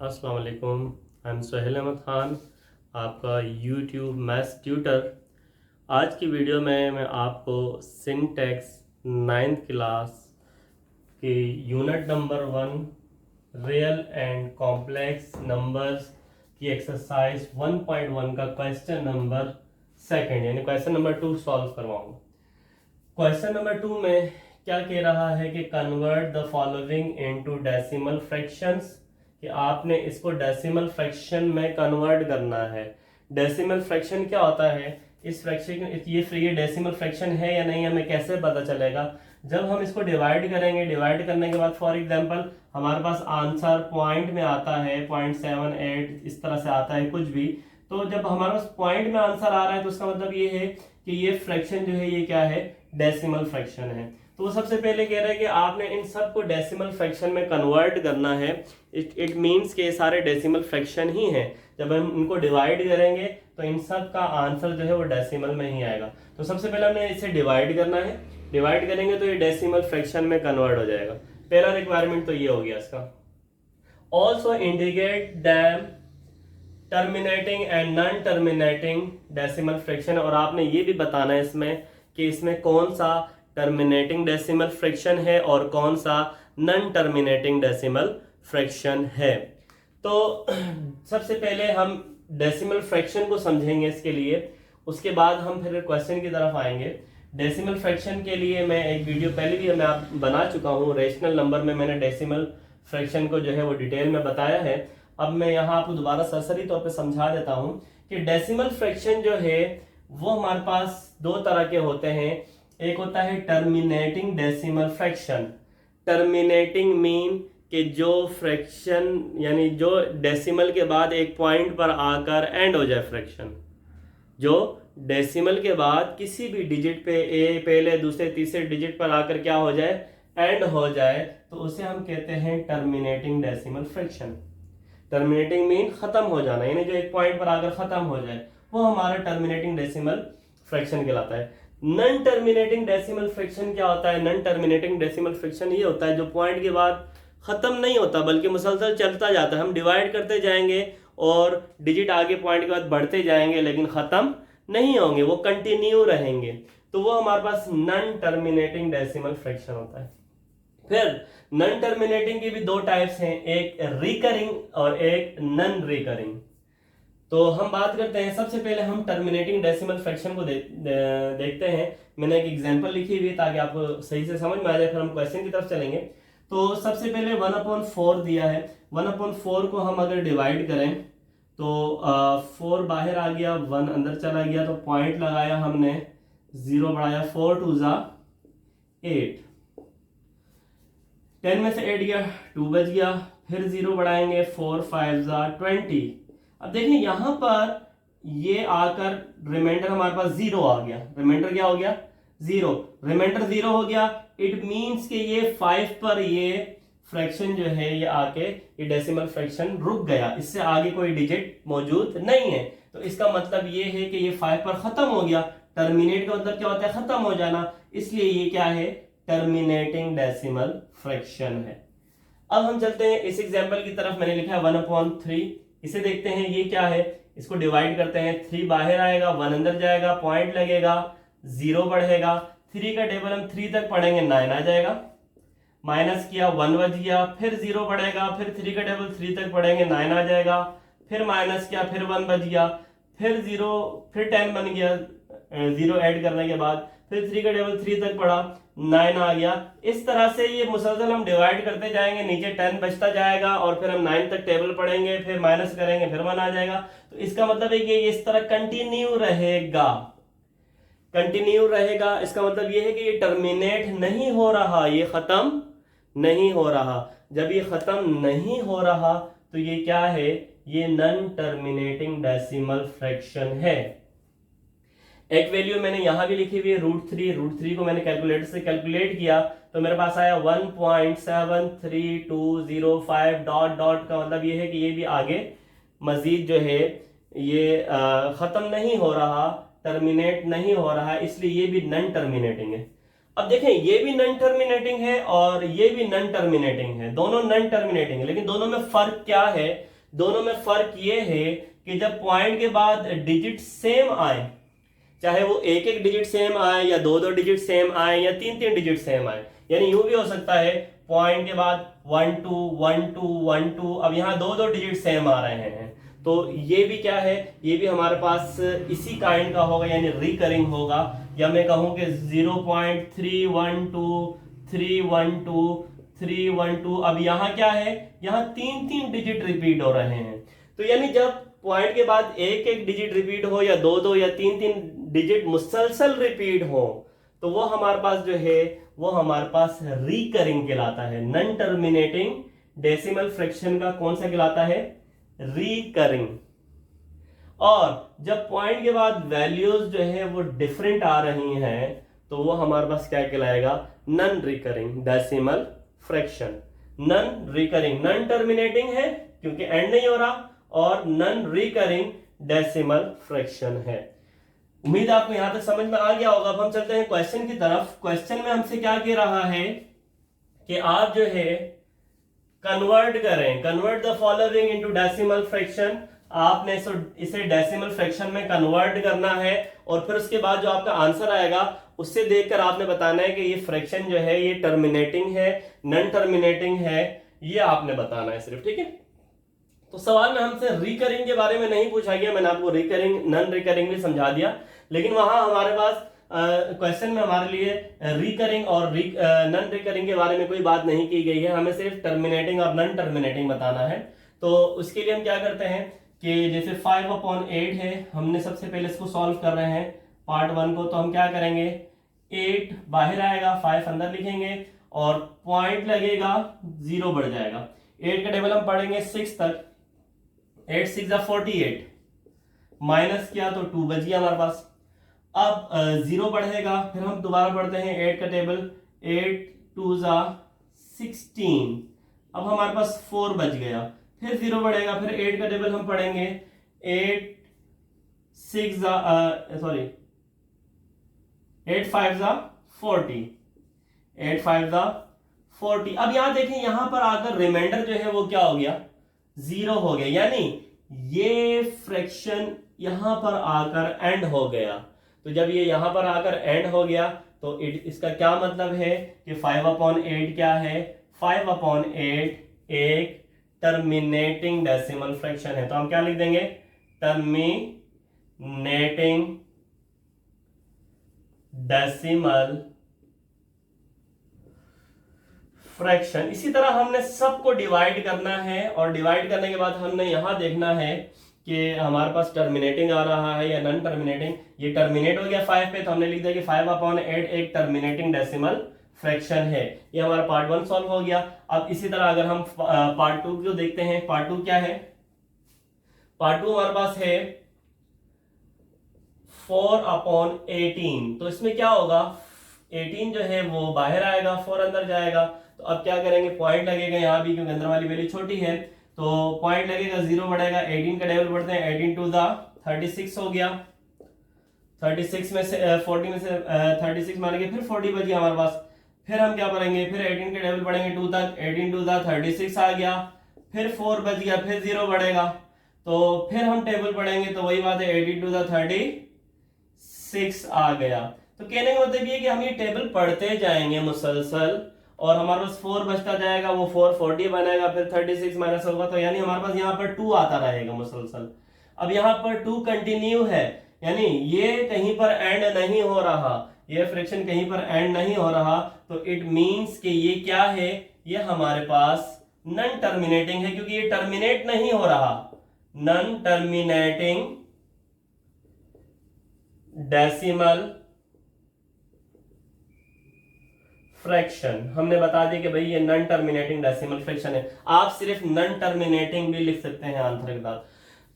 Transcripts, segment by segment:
अस्सलाम वालेकुम। I am Sohail Ahmad Khan, आपका यूट्यूब मैथ्स ट्यूटर। आज की वीडियो में मैं आपको सिंटैक्स 9th क्लास के unit number 1 real and complex numbers की एक्सरसाइज 1.1 का क्वेश्चन नंबर 2 यानी क्वेश्चन नंबर 2 सॉल्व करवाऊंगा। क्वेश्चन नंबर 2 में क्या कह रहा है कि convert the following into decimal fractions, कि आपने इसको डेसिमल फ्रैक्शन में कन्वर्ट करना है। डेसिमल फ्रैक्शन क्या होता है? इस फ्रैक्शन ये डेसिमल फ्रैक्शन है या नहीं हमें कैसे पता चलेगा? जब हम इसको डिवाइड करेंगे, डिवाइड करने के बाद फॉर एग्जांपल हमारे पास आंसर पॉइंट में आता है 0.78 इस तरह से आता है कुछ भी, तो जब हमारे पास पॉइंट में आंसर आ रहा है तो उसका मतलब ये है कि ये फ्रैक्शन जो है ये क्या है? डेसिमल फ्रैक्शन है। तो वो सबसे पहले कह रहा है कि आपने इन सब को डेसिमल फ्रैक्शन में कन्वर्ट करना है। इट मीन्स के सारे डेसिमल फ्रैक्शन ही हैं। जब हम इनको डिवाइड करेंगे तो इन सब का आंसर जो है वो डेसिमल में ही आएगा। तो सबसे पहले हमने इसे डिवाइड करना है। डिवाइड करेंगे तो ये डेसिमल फ्रैक्शन में कन्वर्ट हो जाएगा। पहला रिक्वायरमेंट तो ये हो गया इसका। Also indicate them terminating and non terminating decimal fraction, और आपने ये भी बताना है इसमें कि इसमें कौन सा टर्मिनेटिंग डेसिमल फ्रैक्शन है और कौन सा नॉन टर्मिनेटिंग डेसिमल फ्रैक्शन है। तो सबसे पहले हम डेसिमल फ्रैक्शन को समझेंगे इसके लिए, उसके बाद हम फिर क्वेश्चन की तरफ आएंगे। डेसिमल फ्रैक्शन के लिए मैं एक वीडियो पहले भी मैं आप बना चुका हूँ। रेशनल नंबर में मैंने डेसिमल फ्रैक्शन को जो है वो डिटेल में बताया है। अब मैं यहाँ आपको दोबारा सरसरी तौर पे समझा देता हूँ कि डेसिमल फ्रैक्शन जो है वो हमारे पास दो तरह के होते हैं। एक होता है terminating decimal fraction. Terminating mean कि जो फ्रैक्शन यानी जो डेसिमल के बाद एक पॉइंट पर आकर एंड हो जाए फ्रैक्शन, जो डेसिमल के बाद किसी भी डिजिट पे पहले दूसरे तीसरे डिजिट पर आकर क्या हो जाए? एंड हो जाए, तो उसे हम कहते हैं terminating decimal fraction. Terminating mean खत्म हो जाना, यानी जो एक पॉइंट पर आकर खत्म हो जाए वो हमारा टर्मिनेटिंग डेसिमल फ्रैक्शन कहलाता है। नॉन टर्मिनेटिंग डेसिमल फ्रैक्शन क्या होता है? नॉन टर्मिनेटिंग डेसिमल फ्रैक्शन ये होता है जो पॉइंट के बाद खत्म नहीं होता बल्कि मुसलसल चलता जाता है। हम डिवाइड करते जाएंगे और डिजिट आगे पॉइंट के बाद बढ़ते जाएंगे लेकिन खत्म नहीं होंगे, वो कंटिन्यू रहेंगे। तो वो हमारे पास नॉन टर्मिनेटिंग डेसिमल फ्रैक्शन होता है। फिर नॉन टर्मिनेटिंग की भी दो टाइप्स हैं, एक रिकरिंग और एक नॉन रिकरिंग। तो हम बात करते हैं, सबसे पहले हम टर्मिनेटिंग डेसिमल फ्रैक्शन को देखते हैं। मैंने एक एग्जांपल लिखी हुई है ताकि आपको सही से समझ में आ जाए, फिर हम क्वेश्चन की तरफ चलेंगे। तो सबसे पहले 1/4 दिया है। 1/4 को हम अगर डिवाइड करें तो 4 बाहर आ गया, 1 अंदर चला गया, तो पॉइंट लगाया हमने, 0 बढ़ाया, 4 2 ज़ा 8, 10 में से 8 गया, 2 बच गया, फिर 0 बढ़ाएंगे, 4 5 ज़ा 20। अब देखिए यहां पर ये आकर रिमाइंडर हमारे पास 0 आ गया। रिमाइंडर क्या हो गया? 0। रिमाइंडर 0 हो गया, इट मींस कि ये 5 पर ये फ्रैक्शन जो है ये आके ये डेसिमल फ्रैक्शन रुक गया, इससे आगे कोई डिजिट मौजूद नहीं है। तो इसका मतलब ये है कि ये 5 पर खत्म हो गया। टर्मिनेट का मतलब क्या होता है? खत्म हो जाना, इसलिए ये क्या है? टर्मिनेटिंग डेसिमल फ्रैक्शन है। अब हम चलते हैं इस एग्जांपल की तरफ। मैंने लिखा है 1/3, इसे देखते हैं ये क्या है। इसको डिवाइड करते हैं, 3 बाहर आएगा, 1 अंदर जाएगा, पॉइंट लगेगा, 0 बढ़ेगा, 3 का टेबल हम 3 तक पढ़ेंगे, 9 आ जाएगा, माइनस किया, 1 बच गया, फिर 0 बढ़ेगा, फिर 3 का टेबल 3 तक पढ़ेंगे, 9 आ जाएगा, फिर माइनस किया, फिर 1 बच गया, फिर 0, फिर 10 बन गया 0 ऐड करने के बाद, फिर 3 का टेबल 3 तक पढ़ा, 9 आ गया। इस तरह से ये मुसलसल हम डिवाइड करते जाएंगे, नीचे 10 बचता जाएगा और फिर हम 9 तक टेबल पढ़ेंगे, फिर माइनस करेंगे, फिर 1 आ जाएगा। तो इसका मतलब है कि ये इस तरह कंटिन्यू रहेगा, कंटिन्यू रहेगा। इसका मतलब ये है कि ये टर्मिनेट नहीं हो रहा, ये खत्म नहीं हो रहा। जब ये खत्म नहीं हो रहा तो ये क्या है? ये नॉन टर्मिनेटिंग डेसिमल फ्रैक्शन है। एक वैल्यू मैंने यहां भी लिखी हुई है √3। √3 को मैंने कैलकुलेटर से कैलकुलेट किया तो मेरे पास आया 1.73205 डॉट डॉट का मतलब ये है कि ये भी आगे मजीद जो है ये खत्म नहीं हो रहा, टर्मिनेट नहीं हो रहा, इसलिए ये भी नॉन टर्मिनेटिंग है। अब देखें ये भी नॉन टर्मिनेटिंग है और ये भी नॉन टर्मिनेटिंग है, दोनों नॉन टर्मिनेटिंग है, लेकिन दोनों में फर्क क्या है? दोनों में फर्क ये है कि जब पॉइंट के बाद डिजिट सेम आए, चाहे वो एक एक डिजिट सेम आए या दो दो डिजिट सेम आए या तीन तीन डिजिट सेम आए, यानी यूं भी हो सकता है पॉइंट के बाद 1 2 1 2 1 2, अब यहाँ दो दो डिजिट सेम आ रहे हैं, तो ये भी क्या है, ये भी हमारे पास इसी काइंड का होगा, यानी रिकरिंग होगा। या मैं कहूं कि 0.312 312 312, अब यहाँ क्या है, यहाँ तीन तीन डिजिट रिपीट हो रहे हैं। तो यानी जब पॉइंट के बाद एक एक डिजिट रिपीट हो या दो दो या तीन तीन डिजिट मुसलसल रिपीट हो, तो वो हमारे पास जो है वो हमारे पास रिकरिंग कहलाता है। नॉन टर्मिनेटिंग डेसिमल फ्रैक्शन का कौन सा कहलाता है, रिकरिंग। और जब पॉइंट के बाद वैल्यूज जो है वो डिफरेंट आ रही हैं, तो वो हमारे पास क्या कहलाएगा, non recurring decimal fraction. Non recurring, non terminating है क्योंकि एंड नहीं हो रहा, और नॉन रिकरिंग डेसिमल फ्रैक्शन है। उम्मीद है आपको यहां तक समझ में आ गया होगा। अब हम चलते हैं क्वेश्चन की तरफ। क्वेश्चन में हमसे क्या कह रहा है कि आप जो है कन्वर्ट करें, convert the following into decimal fraction. आपने इसे डेसिमल फ्रैक्शन में कन्वर्ट करना है, और फिर उसके बाद जो आपका आंसर आएगा उससे देखकर आपने बताना है कि ये फ्रैक्शन जो है ये टर्मिनेटिंग है, नॉन टर्मिनेटिंग है, ये आपने बताना है सिर्फ, ठीक है। तो सवाल में हमसे रिकरिंग के बारे में नहीं पूछा गया, मैंने आपको रिकरिंग नॉन रिकरिंग भी समझा दिया, लेकिन वहां हमारे पास क्वेश्चन में हमारे लिए रिकरिंग और नॉन रिकरिंग के बारे में कोई बात नहीं की गई है, हमें सिर्फ टर्मिनेटिंग और नॉन टर्मिनेटिंग बताना है। तो उसके लिए हम क्या करते हैं कि जैसे 5/8 है, हमने सबसे पहले इसको सॉल्व कर रहे हैं पार्ट 1 को, तो हम क्या करेंगे, 8 बाहर आएगा, 5 अंदर लिखेंगे और पॉइंट लगेगा, 0 बढ़ जाएगा। 8 का टेबल हम पढ़ेंगे 6 तक, 8 6 48, माइनस किया तो 2 बच गया हमारे पास। अब 0 बढ़ेगा, फिर हम दोबारा पढ़ते हैं 8 का टेबल, 8 2 16, अब हमारे पास 4 बच गया, फिर 0 बढ़ेगा, फिर 8 का टेबल हम पढ़ेंगे, 8 6 सॉरी 8 5 40, 8 5 40। अब यहां देखें, यहां पर आकर रिमाइंडर जो है वो क्या हो गया, 0 हो गया, यानी ये फ्रैक्शन यहां पर आकर एंड हो गया। तो जब ये यहां पर आकर एंड हो गया तो इसका क्या मतलब है कि 5/8 क्या है, 5/8 एक टर्मिनेटिंग डेसिमल फ्रैक्शन है। तो हम क्या लिख देंगे, टर्मिनेटिंग डेसिमल फ्रैक्शन। इसी तरह हमने सबको डिवाइड करना है, और डिवाइड करने के बाद हमने यहां देखना है कि हमारे पास टर्मिनेटिंग आ रहा है या नॉन टर्मिनेटिंग। ये टर्मिनेट हो गया 5 पे, तो हमने लिख दिया कि 5/8 एक टर्मिनेटिंग डेसिमल फ्रैक्शन है। ये हमारा पार्ट 1 सॉल्व हो गया। अब इसी तरह अगर हम पार्ट 2 को देखते हैं, पार्ट 2 क्या है, पार्ट 2 हमारे पास है 4/18। तो इसमें क्या होगा, 18 जो है वो बाहर आएगा, 4 अंदर जाएगा। तो अब क्या करेंगे, पॉइंट लगेगा यहाँ भी क्योंकि अंदर वाली वैल्यू छोटी है, तो पॉइंट लगेगा, 0 बढ़ेगा, 18 का टेबल पढ़ते हैं, 18 2 36 हो गया, 36 में से 40 में से 36 मारेंगे, फिर 40 बच गया हमारे पास। फिर हम क्या करेंगे, फिर 18 के टेबल पढ़ेंगे 2 तक, 18 2 36 आ गया, फिर 4 बच गया, फिर 0 बढ़ेगा, तो फिर हम टेबल पढ़ेंगे, तो वही बात है, 18 2 36 आ गया। तो कहने का मतलब ये कि हम ये टेबल पढ़ते जाएंगे मुसलसल, और हमारे पास 4 बचता जाएगा, वो 4 40 बनेगा, फिर 36 माइनस होगा, तो यानी हमारे पास यहाँ पर 2 आता रहेगा मुसलसल। अब यहाँ पर 2 कंटिन्यू है, यानी ये कहीं पर एंड नहीं हो रहा, ये फ्रैक्शन कहीं पर एंड नहीं हो रहा, तो इट मींस कि ये क्या है, ये हमारे पास नॉन टर्मिनेटिंग है, क्योंकि ये टर्मिनेट नहीं हो रहा। नॉन टर्मिनेटिंग डेसिमल फ्रैक्शन हमने बता दिया कि भाई ये नॉन टर्मिनेटिंग डेसिमल फ्रैक्शन है। आप सिर्फ नॉन टर्मिनेटिंग भी लिख सकते हैं आंसर के साथ।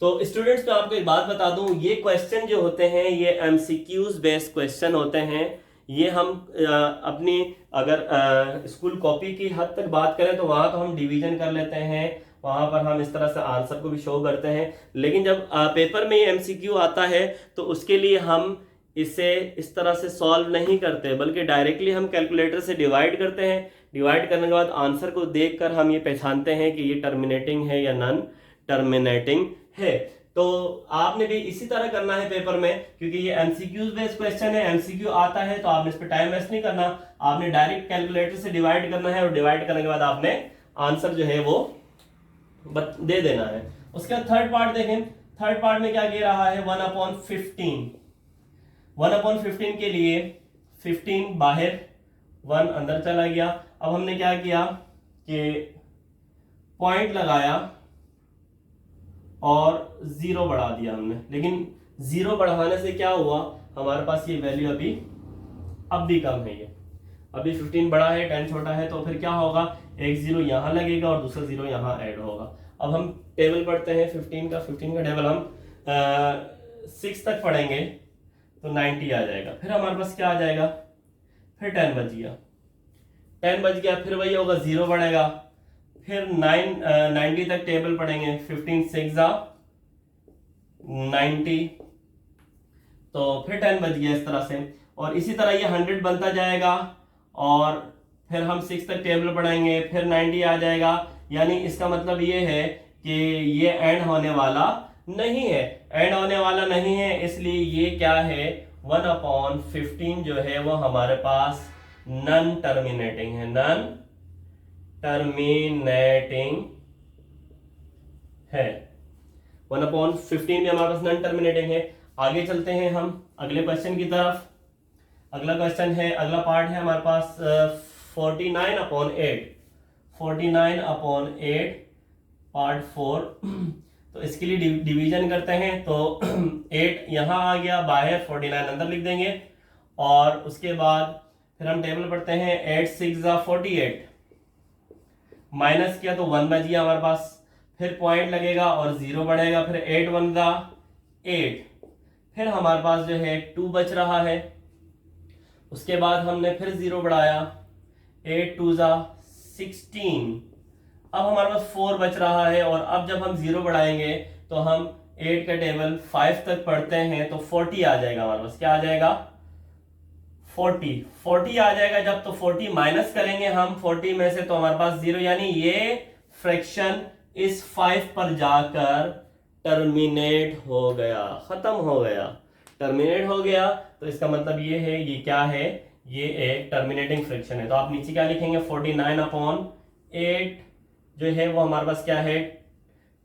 तो स्टूडेंट्स, मैं आपको एक बात बता दूं, ये क्वेश्चन जो होते हैं ये एमसीक्यूज बेस्ड क्वेश्चन होते हैं। ये हम अपनी अगर स्कूल कॉपी की हद तक बात करें तो वहां तो हम डिवीजन कर लेते हैं, वहां पर हम इस तरह से आंसर को भी शो करते हैं, लेकिन जब पेपर में ये एमसीक्यू आता है तो उसके लिए हम इसे इस तरह से सॉल्व नहीं करते, बल्कि डायरेक्टली हम कैलकुलेटर से डिवाइड करते हैं। डिवाइड करने के बाद आंसर को देखकर हम ये पहचानते हैं कि ये टर्मिनेटिंग है या नॉन टर्मिनेटिंग है। तो आपने भी इसी तरह करना है पेपर में, क्योंकि ये एमसीक्यूज बेस्ड क्वेश्चन है, एमसीक्यू आता है तो आपने इस पर टाइम वेस्ट नहीं करना, आपने डायरेक्ट कैलकुलेटर से डिवाइड करना है और डिवाइड करने के बाद आपने आंसर जो है वो दे देना है। उसके बाद थर्ड पार्ट देखें, थर्ड पार्ट में क्या दे रहा है 1/15। 1/15 के लिए 15 बाहर 1 अंदर चला गया। अब हमने क्या किया कि पॉइंट लगाया और 0 बढ़ा दिया हमने, लेकिन 0 बढ़ाने से क्या हुआ, हमारे पास ये वैल्यू अभी अब भी कम है, ये अभी 15 बड़ा है 10 छोटा है, तो फिर क्या होगा, एक 0 यहां लगेगा और दूसरा 0 यहां ऐड होगा। अब हम टेबल पढ़ते हैं 15 का टेबल हम 6 तक पढ़ेंगे तो 90 आ जाएगा। फिर हमारे पास क्या आ जाएगा, फिर 10 बच गया, 10 बच गया, फिर वही होगा 0 बढ़ेगा, फिर 90 तक टेबल पढ़ेंगे, 15 6 90, तो फिर 10 बच गया इस तरह से। और इसी तरह ये 100 बनता जाएगा और फिर हम 6 तक टेबल पढ़ाएंगे, फिर 90 आ जाएगा। यानी इसका मतलब ये है कि ये एंड होने वाला नहीं है, एंड होने वाला नहीं है, इसलिए ये क्या है 1/15 जो है वो हमारे पास नॉन टर्मिनेटिंग है, नॉन टर्मिनेटिंग है। 1/15 में हमारे पास नॉन टर्मिनेटिंग है। आगे चलते हैं हम अगले क्वेश्चन की तरफ। अगला क्वेश्चन है, अगला पार्ट है हमारे पास 49/8, 49/8 पार्ट 4। तो इसके लिए डिवीजन करते हैं, तो 8 यहां आ गया बाहर, 49 अंदर लिख देंगे और उसके बाद फिर हम टेबल पढ़ते हैं 8 6 48, माइनस किया तो 1 बच गया हमारे पास, फिर पॉइंट लगेगा और 0 बढ़ेगा, फिर 8 1 8, फिर हमारे पास जो है 2 बच रहा है। उसके बाद हमने फिर 0 बढ़ाया, 8 2 16, अब हमारे पास 4 बच रहा है। और अब जब हम 0 बढ़ाएंगे तो हम 8 का टेबल 5 तक पढ़ते हैं तो 40 आ जाएगा हमारे पास, क्या आ जाएगा 40 आ जाएगा। जब तो 40 माइनस करेंगे हम 40 में से तो हमारे पास 0, यानी ये फ्रैक्शन इस 5 पर जाकर टर्मिनेट हो गया, खत्म हो गया, टर्मिनेट हो गया। तो इसका मतलब ये है, ये क्या है, ये एक टर्मिनेटिंग फ्रैक्शन है। तो आप नीचे क्या लिखेंगे, 49/8 जो है वो हमारे पास क्या है,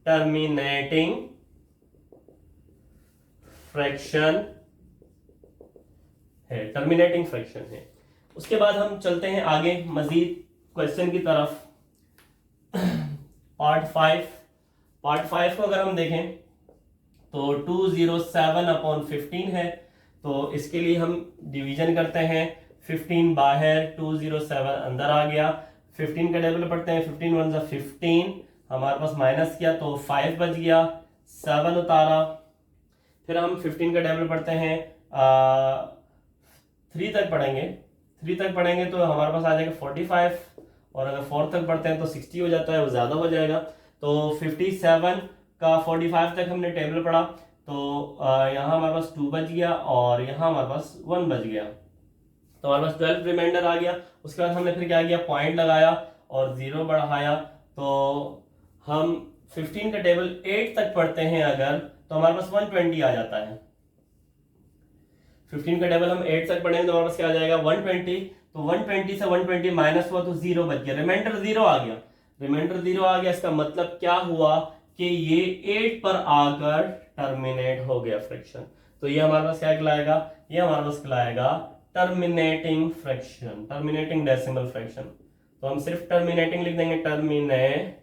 टर्मिनेटिंग फ्रैक्शन है, टर्मिनेटिंग फ्रैक्शन है। उसके बाद हम चलते हैं आगे मजीद क्वेश्चन की तरफ। पार्ट 5 को अगर हम देखें तो 207/15 है, तो इसके लिए हम डिवीजन करते हैं, 15 बाहर 207 अंदर आ गया, 15 का टेबल पढ़ते हैं, 15 1 15, हमारे पास माइनस किया तो 5 बच गया, 7 उतारा, फिर हम 15 का टेबल पढ़ते हैं 3 तक पढ़ेंगे, 3 तक पढ़ेंगे तो हमारे पास आ जाएगा 45, और अगर 4 तक पढ़ते हैं तो 60 हो जाता है, वो ज़्यादा हो जाएगा। तो 57 का 45 तक हमने टेबल पढ़ा, तो यहाँ हमारे पास 2 बच गया और यहाँ हमारे पास 1 बच गया, तो हमारे पास 12 रिमाइंडर आ गया। उसके बाद हमने फिर क्या किया, पॉइंट लगाया और 0 बढ़ाया, तो हम 15 का टेबल 8 तक पढ़ते हैं अगर, तो हमारे पास 120 आ जाता है। 15 का टेबल हम 8 तक पढ़ेंगे तो हमारे पास क्या आ जाएगा 120, तो 120 से 120 माइनस हुआ तो 0 बच गया, रिमाइंडर 0 आ गया, रिमाइंडर 0 आ गया। इसका मतलब क्या हुआ कि ये 8 पर आकर टर्मिनेट हो गया फ्रैक्शन। तो ये हमारे पास क्या कहलाएगा, ये हमारे पास कहलाएगा terminating fraction, terminating decimal fraction. तो हम सिर्फ टर्मिनेटिंग लिख देंगे, टर्मिनेटिंग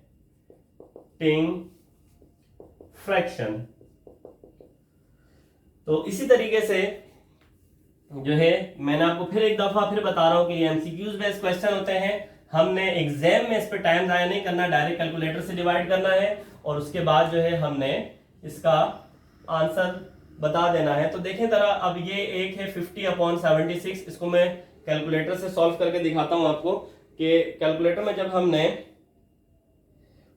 फ्रैक्शन। तो इसी तरीके से जो है, मैंने आपको फिर एक दफा फिर बता रहा हूं कि ये एमसीक्यूज बेस्ड क्वेश्चन होते हैं, हमने एग्जाम में इस पे टाइम जाया नहीं करना, डायरेक्ट कैलकुलेटर से डिवाइड करना है और उसके बाद जो है हमने इसका आंसर बता देना है। तो देखें जरा, अब ये एक है 50/76, इसको मैं कैलकुलेटर से सॉल्व करके दिखाता हूं आपको कि कैलकुलेटर में जब हमने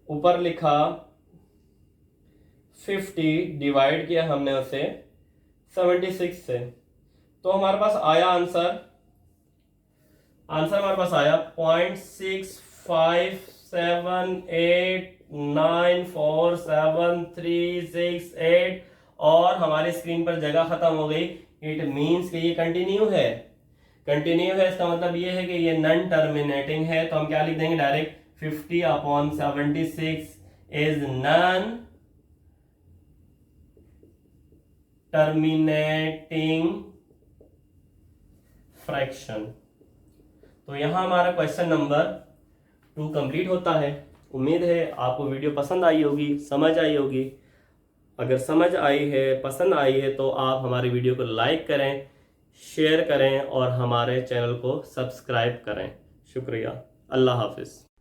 ऊपर लिखा 50 डिवाइड किया हमने उसे 76 से, तो हमारे पास आया आंसर हमारे पास आया 0.6578 9 4 7 3 6 8 और हमारी स्क्रीन पर जगह खत्म हो गई। इट मीन्स कि ये कंटिन्यू है। कंटिन्यू है इसका मतलब ये है कि ये नॉन टर्मिनेटिंग है। तो हम क्या लिख देंगे direct 50/76 is non terminating fraction. तो यहां हमारा क्वेश्चन नंबर 2 कंप्लीट होता है। उम्मीद है आपको वीडियो पसंद आई होगी, समझ आई होगी। अगर समझ आई है, पसंद आई है तो आप हमारे वीडियो को लाइक करें, शेयर करें और हमारे चैनल को सब्सक्राइब करें। शुक्रिया। अल्लाह हाफिज़।